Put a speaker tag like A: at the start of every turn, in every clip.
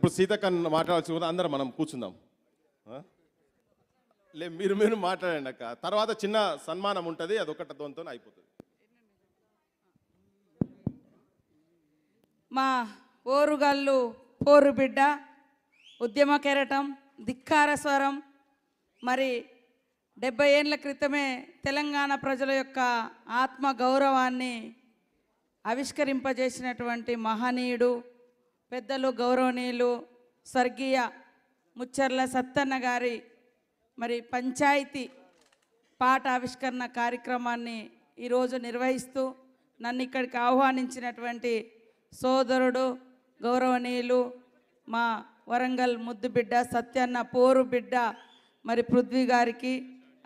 A: ఇప్పుడు సీతక్క మాట్లాడాల్సి కూడా అందరం మనం కూర్చుందాం. మీరు మాట్లాడండి అక్క. తర్వాత చిన్న సన్మానం ఉంటుంది, అదొకటి దాంతో అయిపోతుంది.
B: మా ఓరుగల్లు పోరు బిడ్డ, ఉద్యమ కెరటం, ధిక్కార స్వరం, మరి 70 ఏళ్ల క్రితమే తెలంగాణ ప్రజల యొక్క ఆత్మ గౌరవాన్ని ఆవిష్కరింపజేసినటువంటి మహనీయుడు, పెద్దలు గౌరవనీయులు స్వర్గీయ ముచ్చర్ల సత్తన్న గారి మరి పంచాయతీ పాట ఆవిష్కరణ కార్యక్రమాన్ని ఈరోజు నిర్వహిస్తూ నన్ను ఇక్కడికి ఆహ్వానించినటువంటి సోదరుడు గౌరవనీయులు మా వరంగల్ ముద్దు బిడ్డ సత్యన్న పోరు బిడ్డ మరి పృథ్వీ గారికి,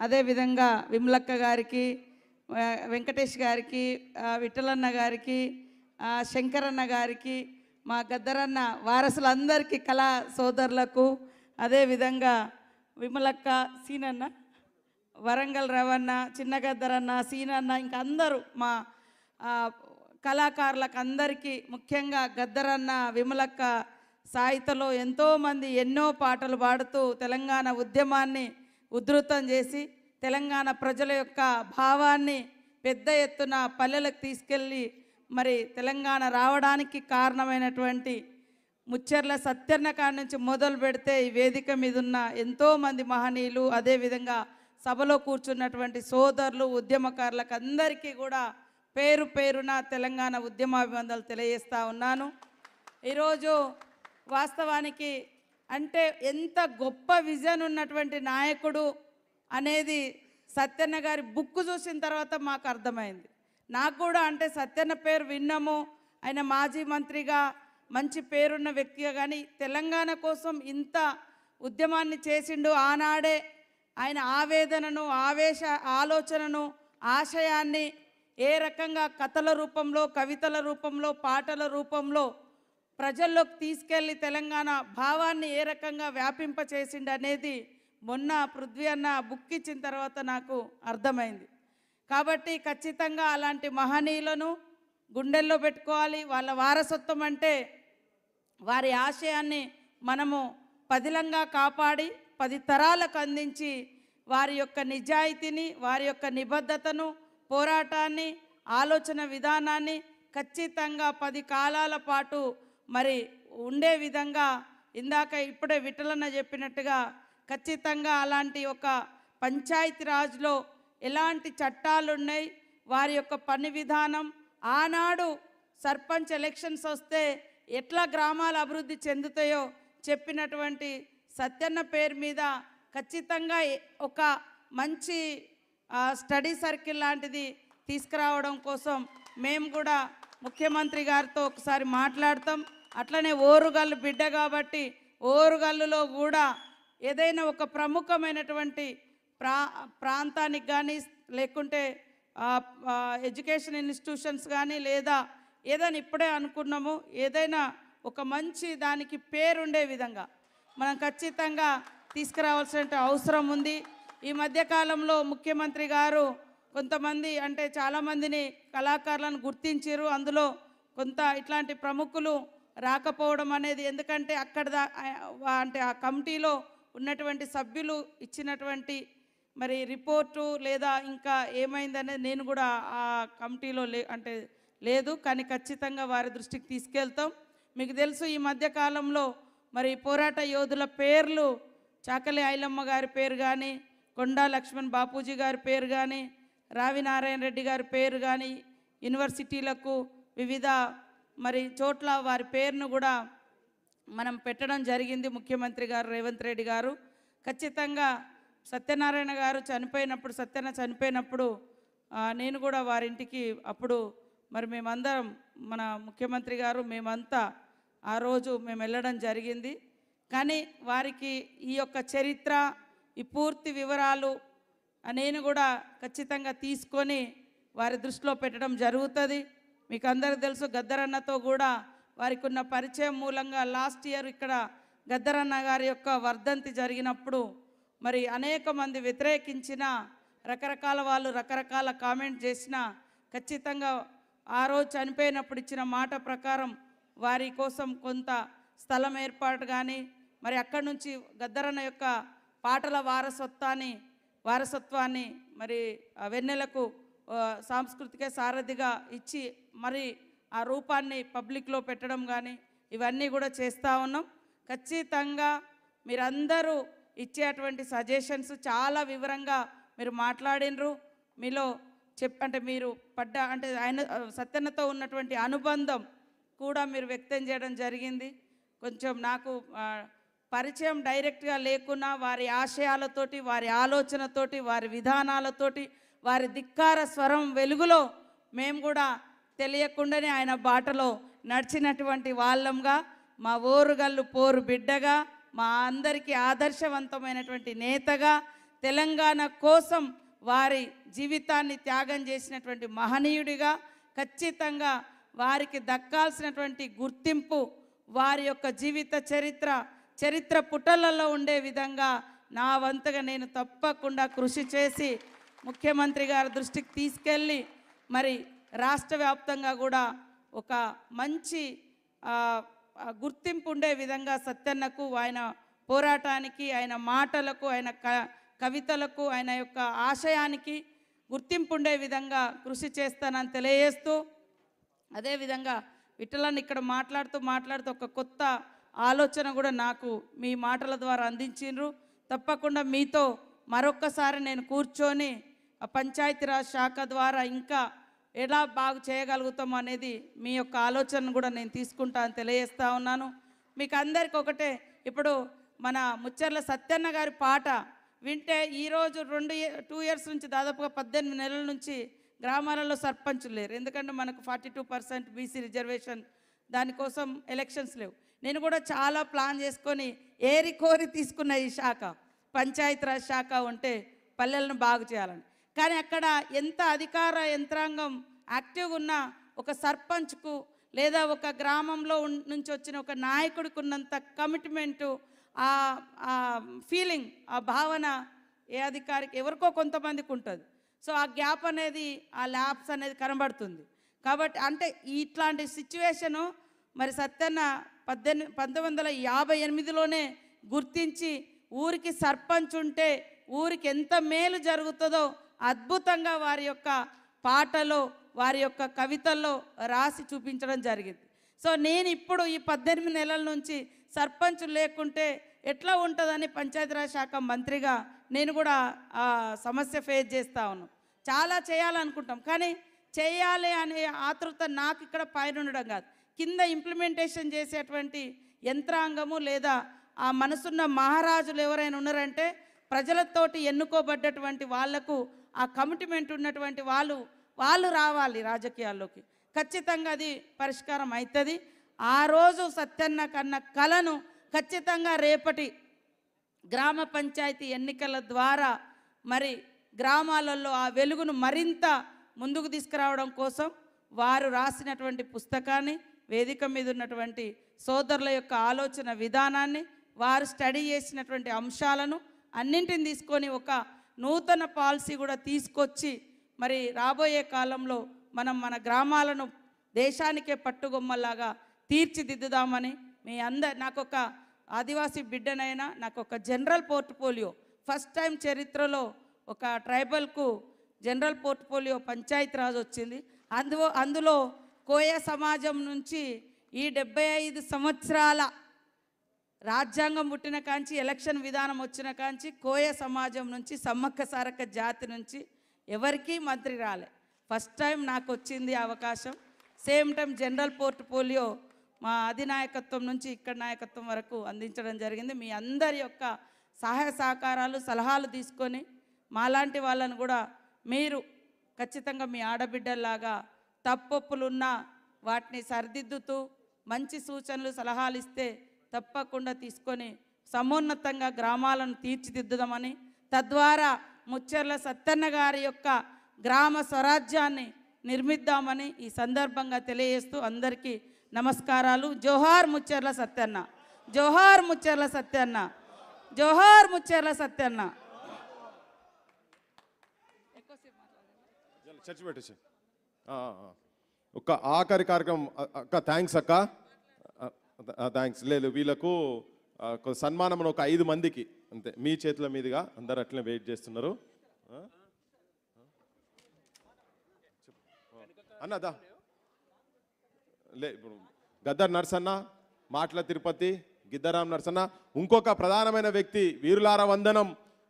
B: అదేవిధంగా విమలక్క గారికి, వెంకటేష్ గారికి, విఠలన్న గారికి, శంకరన్న గారికి, మా గద్దరన్న వారసులందరికీ కళా సోదరులకు, అదేవిధంగా విమలక్క, సీనన్న, వరంగల్ రవన్న, చిన్న గద్దరన్న, సీనన్న, ఇంకా అందరూ మా కళాకారులకు అందరికీ, ముఖ్యంగా గద్దరన్న విమలక్క సాహిత్యలో ఎంతోమంది ఎన్నో పాటలు పాడుతూ తెలంగాణ ఉద్యమాన్ని ఉధృతం చేసి తెలంగాణ ప్రజల యొక్క భావాన్ని పెద్ద ఎత్తున పల్లెలకు తీసుకెళ్ళి మరి తెలంగాణ రావడానికి కారణమైనటువంటి ముచ్చర్ల సత్యన్న కాడి నుంచి మొదలు పెడితే ఈ వేదిక మీద ఉన్న ఎంతోమంది మహనీయులు, అదేవిధంగా సభలో కూర్చున్నటువంటి సోదరులు, ఉద్యమకారులకు అందరికీ కూడా పేరు పేరున తెలంగాణ ఉద్యమాభివందనలు తెలియజేస్తూ ఉన్నాను. ఈరోజు వాస్తవానికి అంటే ఎంత గొప్ప విజన్ ఉన్నటువంటి నాయకుడు అనేది సత్యన్న గారి బుక్ చూసిన తర్వాత మాకు అర్థమైంది. నాకు కూడా అంటే సత్యన్న పేరు విన్నాము, ఆయన మాజీ మంత్రిగా మంచి పేరున్న వ్యక్తిగా, కానీ తెలంగాణ కోసం ఇంత ఉద్యమాన్ని చేసిండు. ఆనాడే ఆయన ఆవేదనను, ఆలోచనను, ఆశయాన్ని ఏ రకంగా కథల రూపంలో, కవితల రూపంలో, పాటల రూపంలో ప్రజల్లోకి తీసుకెళ్ళి తెలంగాణ భావాన్ని ఏ రకంగా వ్యాపింపచేసిండు అనేది మొన్న పృథ్వీ అన్న బుక్ ఇచ్చిన తర్వాత నాకు అర్థమైంది. కాబట్టి ఖచ్చితంగా అలాంటి మహనీయులను గుండెల్లో పెట్టుకోవాలి. వాళ్ళ వారసత్వం అంటే వారి ఆశయాన్ని మనము పదిలంగా కాపాడి 10 తరాలకు అందించి వారి యొక్క నిజాయితీని, వారి యొక్క నిబద్ధతను, పోరాటాన్ని, ఆలోచన విధానాన్ని ఖచ్చితంగా 10 కాలాల పాటు మరి ఉండే విధంగా ఇందాక ఇప్పుడే విఠలన్న చెప్పినట్టుగా ఖచ్చితంగా అలాంటి ఒక పంచాయతీరాజ్లో ఎలాంటి చట్టాలు ఉన్నాయి, వారి యొక్క పని విధానం, ఆనాడు సర్పంచ్ ఎలక్షన్స్ వస్తే ఎట్లా గ్రామాలు అభివృద్ధి చెందుతాయో చెప్పినటువంటి సత్యన్న పేరు మీద ఖచ్చితంగా ఒక మంచి స్టడీ సర్కిల్ లాంటిది తీసుకురావడం కోసం మేము కూడా ముఖ్యమంత్రి గారితో ఒకసారి మాట్లాడతాం. అట్లనే ఓరుగల్లు బిడ్డ కాబట్టి ఓరుగల్లులో కూడా ఏదైనా ఒక ప్రముఖమైనటువంటి ప్రాంతానికి కానీ లేకుంటే ఎడ్యుకేషన్ ఇన్స్టిట్యూషన్స్ కానీ లేదా ఏదైనా ఇప్పుడే అనుకున్నాము ఏదైనా ఒక మంచి దానికి పేరుండే విధంగా మనం ఖచ్చితంగా తీసుకురావాల్సిన అవసరం ఉంది. ఈ మధ్యకాలంలో ముఖ్యమంత్రి గారు కొంతమంది అంటే చాలామందిని కళాకారులను గుర్తించారు. అందులో కొంత ఇట్లాంటి ప్రముఖులు రాకపోవడం అనేది, ఎందుకంటే అక్కడ అంటే ఆ కమిటీలో ఉన్నటువంటి సభ్యులు ఇచ్చినటువంటి మరి రిపోర్టు లేదా ఇంకా ఏమైందనేది నేను కూడా ఆ కమిటీలో లేదు, కానీ ఖచ్చితంగా వారి దృష్టికి తీసుకెళ్తాం. మీకు తెలుసు ఈ మధ్యకాలంలో మరి పోరాట యోధుల పేర్లు చాకలి ఐలమ్మ గారి పేరు కానీ, కొండా లక్ష్మణ్ బాపూజీ గారి పేరు కానీ, రావి నారాయణ రెడ్డి గారి పేరు కానీ, యూనివర్సిటీలకు వివిధ మరి చోట్ల వారి పేరును కూడా మనం పెట్టడం జరిగింది. ముఖ్యమంత్రి గారు రేవంత్ రెడ్డి గారు ఖచ్చితంగా సత్యనారాయణ గారు చనిపోయినప్పుడు, సత్యన చనిపోయినప్పుడు నేను కూడా వారింటికి అప్పుడు మరి మేమందరం మన ముఖ్యమంత్రి గారు మేమంతా ఆ రోజు మేము వెళ్ళడం జరిగింది. కానీ వారికి ఈ యొక్క చరిత్ర, ఈ పూర్తి వివరాలు నేను కూడా ఖచ్చితంగా తీసుకొని వారి దృష్టిలో పెట్టడం జరుగుతుంది. మీకు అందరికీ తెలుసు గద్దరన్నతో కూడా వారికి ఉన్న పరిచయం మూలంగా లాస్ట్ ఇయర్ ఇక్కడ గద్దరన్న గారి యొక్క వర్ధంతి జరిగినప్పుడు మరి అనేక మంది వ్యతిరేకించిన, రకరకాల వాళ్ళు రకరకాల కామెంట్ చేసిన, ఖచ్చితంగా ఆ రోజు చనిపోయినప్పుడు ఇచ్చిన మాట ప్రకారం వారి కోసం కొంత స్థలం ఏర్పాటు కానీ మరి అక్కడి నుంచి గద్దరన్న యొక్క పాటల వారసత్వాన్ని మరి ఆ వెన్నెలకు సాంస్కృతిక సారథిగా ఇచ్చి మరి ఆ రూపాన్ని పబ్లిక్లో పెట్టడం కానీ ఇవన్నీ కూడా చేస్తూ ఉన్నాం. ఖచ్చితంగా మీరందరూ ఇచ్చేటువంటి సజెషన్స్ చాలా వివరంగా మీరు మాట్లాడినరు. మీలో అంటే మీరు అంటే ఆయన సత్యన్నతో ఉన్నటువంటి అనుబంధం కూడా మీరు వ్యక్తం చేయడం జరిగింది. కొంచెం నాకు పరిచయం డైరెక్ట్గా లేకున్నా వారి ఆశయాలతోటి, వారి ఆలోచనతోటి, వారి విధానాలతోటి, వారి ధిక్కార స్వరం వెలుగులో మేము కూడా తెలియకుండానే ఆయన బాటలో నడిచినటువంటి వాళ్ళంగా, మా ఓరుగల్లు పోరు బిడ్డగా, మా అందరికీ ఆదర్శవంతమైనటువంటి నేతగా, తెలంగాణ కోసం వారి జీవితాన్ని త్యాగం చేసినటువంటి మహనీయుడిగా, ఖచ్చితంగా వారికి దక్కాల్సినటువంటి గుర్తింపు వారి యొక్క జీవిత చరిత్ర పుటలలో ఉండే విధంగా నా వంతుగా నేను తప్పకుండా కృషి చేసి ముఖ్యమంత్రి గారి దృష్టికి తీసుకెళ్ళి మరి రాష్ట్ర వ్యాప్తంగా కూడా ఒక మంచి గుర్తింపు ఉండే విధంగా సత్యన్నకు, ఆయన పోరాటానికి, ఆయన మాటలకు, ఆయన కవితలకు, ఆయన యొక్క ఆశయానికి గుర్తింపు ఉండే విధంగా కృషి చేస్తానని తెలియజేస్తూ, అదేవిధంగా విఠలన్ ఇక్కడ మాట్లాడుతూ ఒక కొత్త ఆలోచన కూడా నాకు మీ మాటల ద్వారా అందించిండ్రు. తప్పకుండా మీతో మరొక్కసారి నేను కూర్చొని పంచాయతీరాజ్ శాఖ ద్వారా ఇంకా ఎలా బాగు చేయగలుగుతాం అనేది మీ యొక్క ఆలోచనను కూడా నేను తీసుకుంటాను తెలియజేస్తూ ఉన్నాను. మీకు అందరికీ ఒకటే, ఇప్పుడు మన ముచ్చర్ల సత్యన్న గారి పాట వింటే ఈరోజు 2 ఇయర్స్ నుంచి దాదాపుగా 18 నెలల నుంచి గ్రామాలలో సర్పంచులు లేరు. ఎందుకంటే మనకు 42% బీసీ రిజర్వేషన్, దానికోసం ఎలక్షన్స్ లేవు. నేను కూడా చాలా ప్లాన్ చేసుకొని ఏరి కోరి తీసుకున్న ఈ శాఖ, పంచాయతీరాజ్ శాఖ ఉంటే పల్లెలను బాగు చేయాలని. కానీ అక్కడ ఎంత అధికార యంత్రాంగం యాక్టివ్గా ఉన్నా ఒక సర్పంచ్కు లేదా ఒక గ్రామంలో నుంచి వచ్చిన ఒక నాయకుడికి ఉన్నంత కమిట్మెంటు, ఆ ఫీలింగ్, ఆ భావన ఏ అధికారికి ఎవరికో కొంతమందికి ఉంటుంది. సో ఆ గ్యాప్ అనేది, ఆ ల్యాబ్స్ అనేది కనబడుతుంది. కాబట్టి అంటే ఇట్లాంటి సిచ్యువేషను మరి సత్యన్న 1958లోనే గుర్తించి ఊరికి సర్పంచ్ ఉంటే ఊరికి ఎంత మేలు జరుగుతుందో అద్భుతంగా వారి యొక్క పాటలో, వారి యొక్క కవితల్లో రాసి చూపించడం జరిగింది. సో నేను ఇప్పుడు ఈ 18 నెలల నుంచి సర్పంచ్ లేకుంటే ఎట్లా ఉంటుందని పంచాయతీరాజ్ శాఖ మంత్రిగా నేను కూడా ఆ సమస్య ఫేస్ చేస్తూ ఉన్నాను. చాలా చేయాలనుకుంటాం, కానీ చేయాలి అనే ఆతృత నాకు ఇక్కడ పైన ఉండడం కాదు, కింద ఇంప్లిమెంటేషన్ చేసేటువంటి యంత్రాంగము లేదా ఆ మనసున్న మహారాజులు ఎవరైనా ఉన్నారంటే ప్రజలతోటి ఎన్నుకోబడ్డటువంటి వాళ్లకు ఆ కమిట్మెంట్ ఉన్నటువంటి వాళ్ళు రావాలి రాజకీయాల్లోకి. ఖచ్చితంగా అది పరిష్కారం అవుతుంది. ఆ రోజు సత్యన్న కన్న కలను ఖచ్చితంగా రేపటి గ్రామ పంచాయతీ ఎన్నికల ద్వారా మరి గ్రామాలలో ఆ వెలుగును మరింత ముందుకు తీసుకురావడం కోసం వారు రాసినటువంటి పుస్తకాన్ని, వేదిక మీద ఉన్నటువంటి సోదరుల యొక్క ఆలోచన విధానాన్ని, వారు స్టడీ చేసినటువంటి అంశాలను అన్నింటిని తీసుకొని ఒక నూతన పాలసీ కూడా తీసుకొచ్చి మరి రాబోయే కాలంలో మనం మన గ్రామాలను దేశానికే పట్టుగొమ్మలాగా తీర్చిదిద్దుదామని నాకు ఒక ఆదివాసీ బిడ్డనైనా నాకు ఒక జనరల్ పోర్ట్ఫోలియో, ఫస్ట్ టైం చరిత్రలో ఒక ట్రైబల్కు జనరల్ పోర్ట్ఫోలియో పంచాయతీరాజ్ వచ్చింది. అందులో కోయ సమాజం నుంచి ఈ 75 సంవత్సరాల రాజ్యాంగం పుట్టిన కాంచి, ఎలక్షన్ విధానం వచ్చిన కాంచి కోయ సమాజం నుంచి, సమ్మక్క సారక్క జాతి నుంచి ఎవరికీ మంత్రి రాలే. ఫస్ట్ టైం నాకు వచ్చింది అవకాశం. సేమ్ టైం జనరల్ పోర్ట్ఫోలియో మా అధినాయకత్వం నుంచి ఇక్కడ నాయకత్వం వరకు అందించడం జరిగింది. మీ అందరి యొక్క సహాయ సహకారాలు, సలహాలు తీసుకొని మాలాంటి వాళ్ళను కూడా మీరు ఖచ్చితంగా మీ ఆడబిడ్డల్లాగా తప్పొప్పులున్నా వాటిని సరిదిద్దుతూ మంచి సూచనలు, సలహాలు ఇస్తే తప్పకుండా తీసుకొని సమున్నతంగా గ్రామాలను తీర్చిదిద్దుదామని, తద్వారా ముచ్చర్ల సత్యన్న గారి యొక్క గ్రామ స్వరాజ్యాన్ని నిర్మిద్దామని ఈ సందర్భంగా తెలియజేస్తూ అందరికీ నమస్కారాలు. జోహార్ ముచ్చర్ల సత్యన్న, జోహార్ ముచ్చర్ల సత్యన్న, జోహార్ ముచ్చర్ల సత్యన్న.
A: చర్చ పెట్టేసి ఒక ఆఖరి కార్యక్రమం అక్క. థ్యాంక్స్ అక్క. థ్యాంక్స్. లేదు వీళ్ళకు సన్మానం ఒక 5 మందికి అంతే, మీ చేతుల మీదుగా అందరు అట్లనే వెయిట్ చేస్తున్నారు. అన్నదా లే ఇప్పుడు గద్దర్ నర్సన్న, మాటల తిరుపతి, గిద్దరాం నర్సన్న, ఇంకొక ప్రధానమైన వ్యక్తి వీరులార వందనం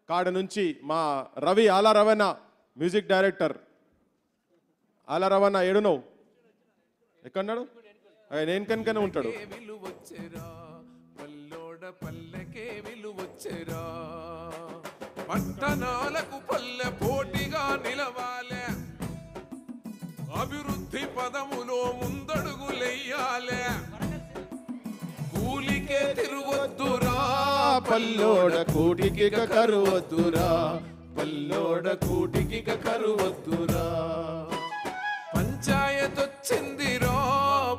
A: కాడ నుంచి మా రవి ఆలా రవణ మ్యూజిక్ డైరెక్టర్. ఆలా రవణ ఏడునవు ఎక్కడున్నాడు? నేను కనుకనే ఉంటాడు.
C: పట్టణాలకు పల్లె పోటీగా నిలవాలే, అభివృద్ధి పదములో ముందడుగులెయ్యాలే, కూలికే తిరుగొద్దురా
A: పల్లోడ కూటికి కరువద్దురా, పల్లోడ కూటికి కరువద్దురా.
C: పంచాయత్ వచ్చిందిరా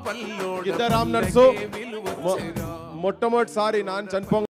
C: పల్లోడ
A: గిద్దరాం నర్సు మొట్టమొదటిసారి నాన్న చనిపో